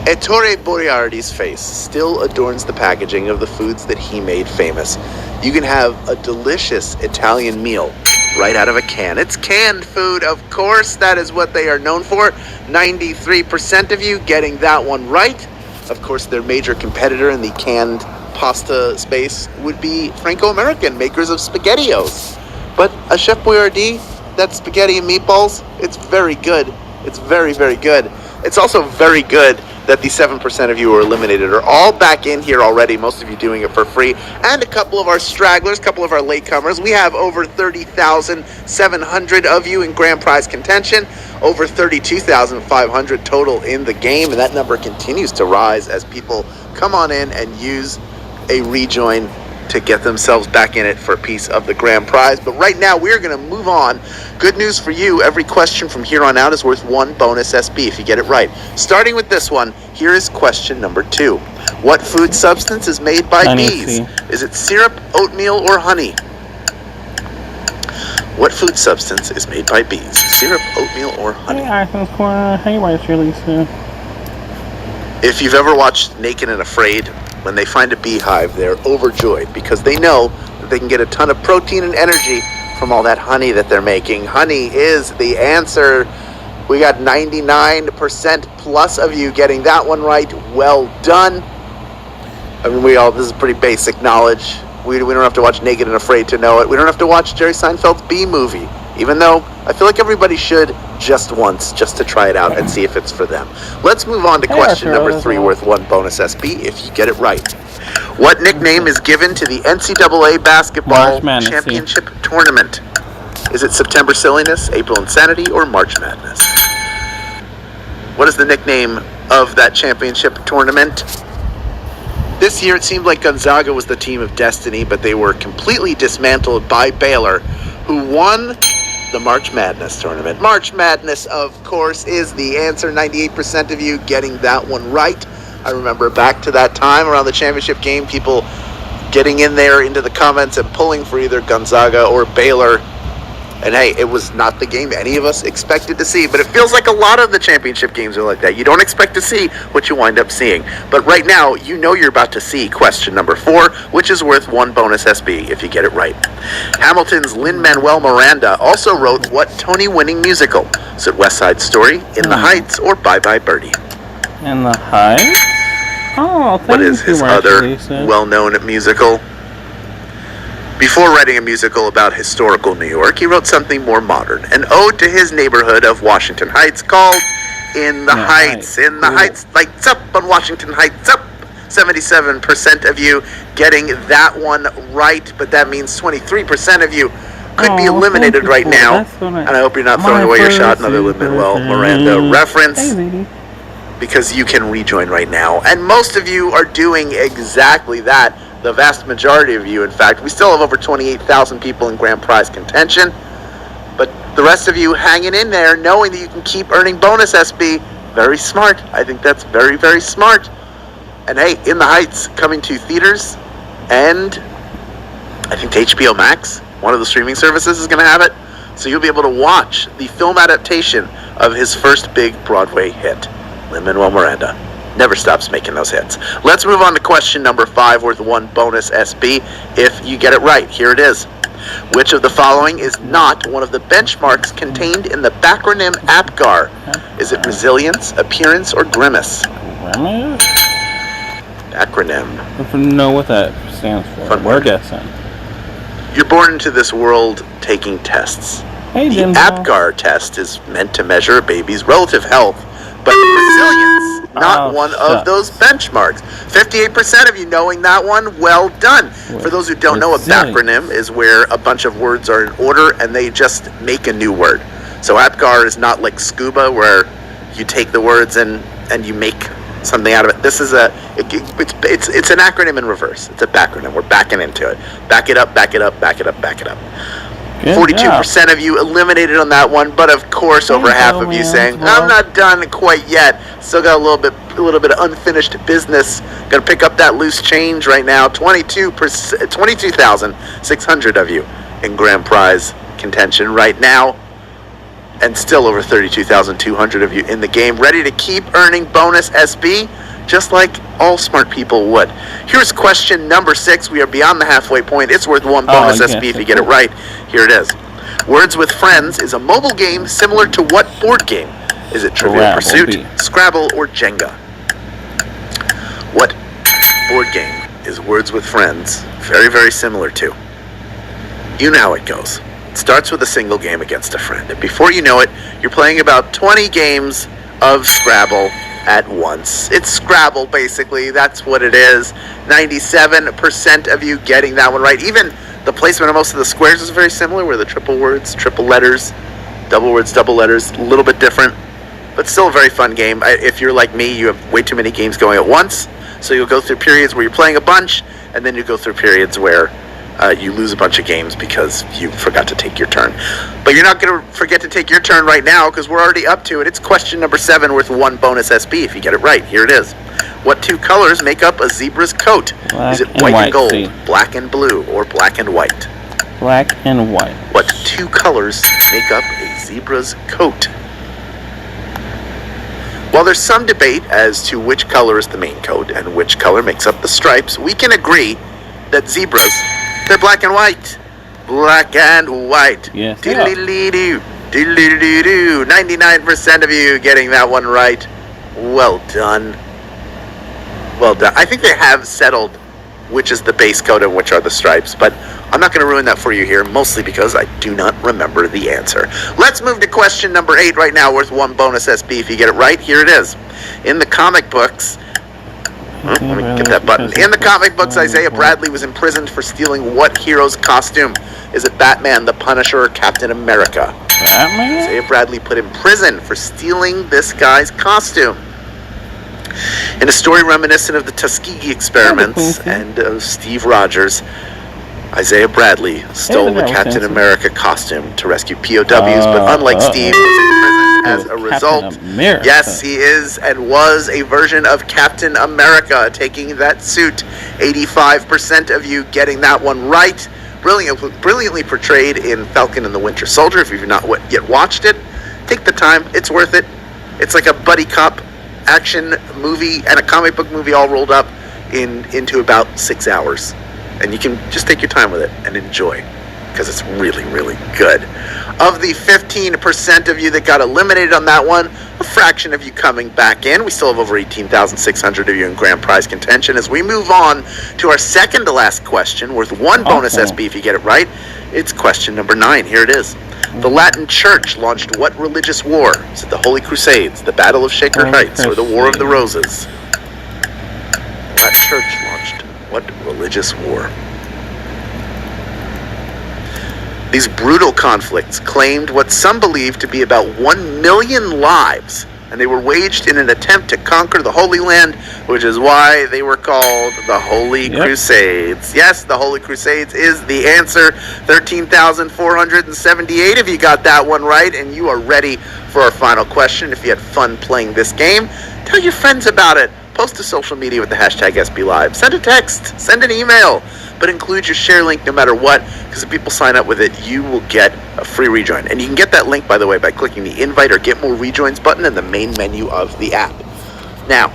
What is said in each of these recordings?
Ettore Moriarty's face still adorns the packaging of the foods that he made famous. You can have a delicious Italian meal right out of a can. It's canned food, of course. That is what they are known for. 93% of you getting that one right. Of course, their major competitor in the canned pasta space would be Franco-American, makers of SpaghettiOs. But a Chef Boyardee, that spaghetti and meatballs, it's very good. It's very, very good. It's also very good that the 7% of you who are eliminated are all back in here already, most of you doing it for free, and a couple of our stragglers, a couple of our latecomers. We have over 30,700 of you in grand prize contention, over 32,500 total in the game, and that number continues to rise as people come on in and use a rejoin to get themselves back in it for a piece of the grand prize. But right now we're going to move on. Good news for you, every question from here on out is worth 1 bonus SB if you get it right. Starting with this one, here is question number 2. What food substance is made by bees? Is it syrup, oatmeal, or honey? What food substance is made by bees? Syrup, oatmeal, or honey? If you've ever watched Naked and Afraid, when they find a beehive, they're overjoyed because they know that they can get a ton of protein and energy from all that honey that they're making. Honey is the answer. We got 99% plus of you getting that one right. Well done. I mean, this is pretty basic knowledge. We don't have to watch Naked and Afraid to know it. We don't have to watch Jerry Seinfeld's Bee Movie, even though I feel like everybody should just once, just to try it out and see if it's for them. Let's move on to question number 3, worth 1 bonus SB if you get it right. What nickname is given to the NCAA basketball championship tournament? Is it September Silliness, April Insanity, or March Madness? What is the nickname of that championship tournament? This year it seemed like Gonzaga was the team of destiny, but they were completely dismantled by Baylor, who won the March Madness tournament. March Madness, of course, is the answer. 98% of you getting that one right. I remember back to that time around the championship game, people getting in there into the comments and pulling for either Gonzaga or Baylor. And hey, it was not the game any of us expected to see, but it feels like a lot of the championship games are like that. You don't expect to see what you wind up seeing. But right now, you know you're about to see question number 4, which is worth 1 bonus SB if you get it right. Hamilton's Lin-Manuel Miranda also wrote what Tony-winning musical? Is it West Side Story, In the Heights, or Bye Bye Birdie? In the Heights? Oh, thank you. What is his other well-known musical? Before writing a musical about historical New York, he wrote something more modern, an ode to his neighborhood of Washington Heights called In the Heights. In the Heights, lights up on Washington Heights up. 77% of you getting that one right, but that means 23% of you could be eliminated right now. And I hope you're not throwing away your shot, another Lin-Manuel Miranda reference, because you can rejoin right now. And most of you are doing exactly that. The vast majority of you, in fact. We still have over 28,000 people in grand prize contention. But the rest of you hanging in there, knowing that you can keep earning bonus SB. Very smart. I think that's very, very smart. And hey, In the Heights coming to theaters, and I think to HBO Max, one of the streaming services is going to have it. So you'll be able to watch the film adaptation of his first big Broadway hit, Lin-Manuel Miranda. Never stops making those hits. Let's move on to question number 5, worth 1 bonus SB if you get it right. Here it is. Which of the following is not one of the benchmarks contained in the backronym APGAR? Is it resilience, appearance, or grimace? Grimace? Acronym. I don't know what that stands for. We're guessing. You're born into this world taking tests. Hey, the APGAR test is meant to measure a baby's relative health, but resilience, not one of those benchmarks. 58% of you knowing that one, well done. For those who don't know, a backronym is where a bunch of words are in order and they just make a new word. So APGAR is not like scuba where you take the words and you make something out of it. This is it's an acronym in reverse. It's a backronym. We're backing into it. Back it up, back it up, back it up, back it up. 42% of you eliminated on that one, but of course over half of you saying, I'm not done quite yet. Still got a little bit of unfinished business. Gonna pick up that loose change right now. 22,600 of you in grand prize contention right now. And still over 32,200 of you in the game, ready to keep earning bonus SB, just like all smart people would. Here's question number 6. We are beyond the halfway point. It's worth 1 bonus SB if you get it right. Here it is. Words with Friends is a mobile game similar to what board game? Is it Trivial Pursuit, Scrabble, or Jenga? What board game is Words with Friends very, very similar to? You know how it goes. It starts with a single game against a friend. And before you know it, you're playing about 20 games of Scrabble at once. It's Scrabble, basically. That's what it is. 97% of you getting that one right. Even the placement of most of the squares is very similar, where the triple words, triple letters, double words, double letters, a little bit different. But still a very fun game. If you're like me, you have way too many games going at once. So you'll go through periods where you're playing a bunch, and then you go through periods where you lose a bunch of games because you forgot to take your turn. But you're not going to forget to take your turn right now because we're already up to it. It's question number 7 worth 1 bonus SB if you get it right. Here it is. What 2 colors make up a zebra's coat? Black is it white and gold, see. black and blue, or black and white? Black and white. What 2 colors make up a zebra's coat? While there's some debate as to which color is the main coat and which color makes up the stripes, we can agree that zebras, they're black and white. Black and white. Yes. Diddly-dee-doo. Diddly-doo-doo. 99% of you getting that one right. Well done. Well done. I think they have settled which is the base coat and which are the stripes, but I'm not going to ruin that for you here, mostly because I do not remember the answer. Let's move to question number 8 right now, worth 1 bonus SB if you get it right. Here it is. In the comic books, let me get that button. In the comic books, Isaiah Bradley was imprisoned for stealing what hero's costume? Is it Batman, the Punisher, or Captain America? Batman? Isaiah Bradley put in prison for stealing this guy's costume. In a story reminiscent of the Tuskegee experiments and of Steve Rogers, Isaiah Bradley stole the Captain America costume to rescue POWs, but unlike Steve, was in prison as a result. Yes, he is and was a version of Captain America, taking that suit. 85% of you getting that one right. Brilliantly portrayed in Falcon and the Winter Soldier. If you've not yet watched it, take the time. It's worth it. It's like a buddy cop action movie and a comic book movie all rolled up into about 6 hours. And you can just take your time with it and enjoy, because it's really, really good. Of the 15% of you that got eliminated on that one, a fraction of you coming back in. We still have over 18,600 of you in grand prize contention. As we move on to our second to last question, worth 1 bonus SB if you get it right. It's question number 9. Here it is. The Latin Church launched what religious war? Is it the Holy Crusades, the Battle of Shaker Heights, or the War of the Roses? The Latin Church launched what religious war? These brutal conflicts claimed what some believe to be about 1 million lives, and they were waged in an attempt to conquer the Holy Land, which is why they were called the Holy Crusades. Yes, the Holy Crusades is the answer. 13,478 if you got that one right, and you are ready for our final question. If you had fun playing this game, tell your friends about it. Post to social media with the hashtag SBLive. Send a text, send an email, but include your share link no matter what, because if people sign up with it, you will get a free rejoin. And you can get that link, by the way, by clicking the invite or get more rejoins button in the main menu of the app. Now,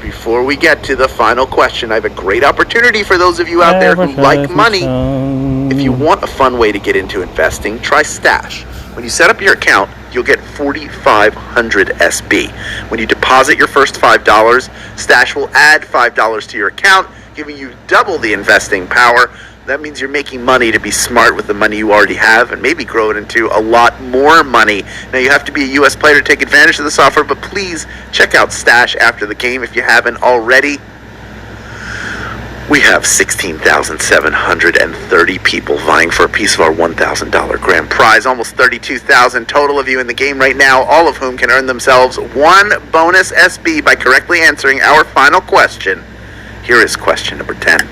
before we get to the final question, I have a great opportunity for those of you out there who like money. If you want a fun way to get into investing, try Stash. When you set up your account, you'll get 4,500 SB. When you deposit your first $5, Stash will add $5 to your account, giving you double the investing power. That means you're making money to be smart with the money you already have and maybe grow it into a lot more money. Now, you have to be a U.S. player to take advantage of this offer, but please check out Stash after the game if you haven't already. We have 16,730 people vying for a piece of our $1,000 grand prize. Almost 32,000 total of you in the game right now, all of whom can earn themselves 1 bonus SB by correctly answering our final question. Here is question number 10.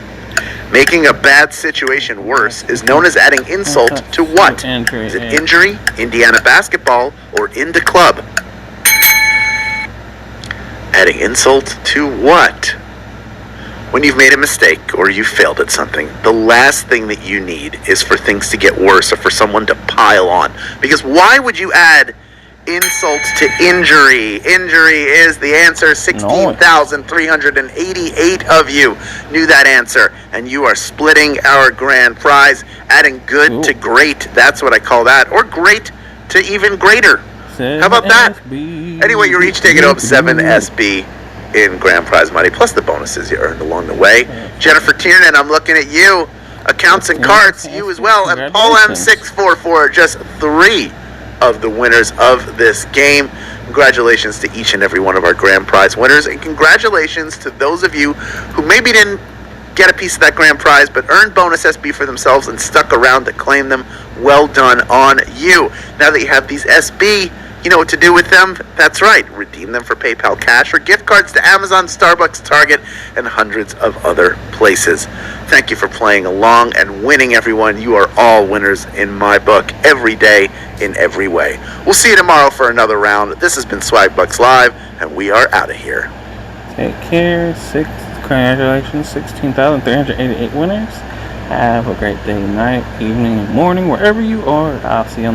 Making a bad situation worse is known as adding insult to what? Is it injury, Indiana basketball, or into club? Adding insult to what? When you've made a mistake or you failed at something, the last thing that you need is for things to get worse or for someone to pile on. Because why would you add insult to injury. Injury is the answer. 16,388 of you knew that answer. And you are splitting our grand prize, adding good to great. That's what I call that. Or great to even greater. How about that? Anyway, you're each taking home 7 SB in grand prize money, plus the bonuses you earned along the way. Jennifer Tiernan, I'm looking at you. Accounts and cards, you as well. And Paul M644 are just 3 of the winners of this game. Congratulations to each and every one of our grand prize winners, and congratulations to those of you who maybe didn't get a piece of that grand prize but earned bonus SB for themselves and stuck around to claim them. Well done on you. Now that you have these SB, you know what to do with them. That's right, redeem them for PayPal cash or gift cards to Amazon, Starbucks, Target, and hundreds of other places. Thank you for playing along and winning, everyone. You are all winners in my book every day in every way. We'll see you tomorrow for another round. This has been Swagbucks Live, and we are out of here. Take care. Congratulations, 16,388 winners. Have a great day, night, evening, and morning, wherever you are. I'll see you on the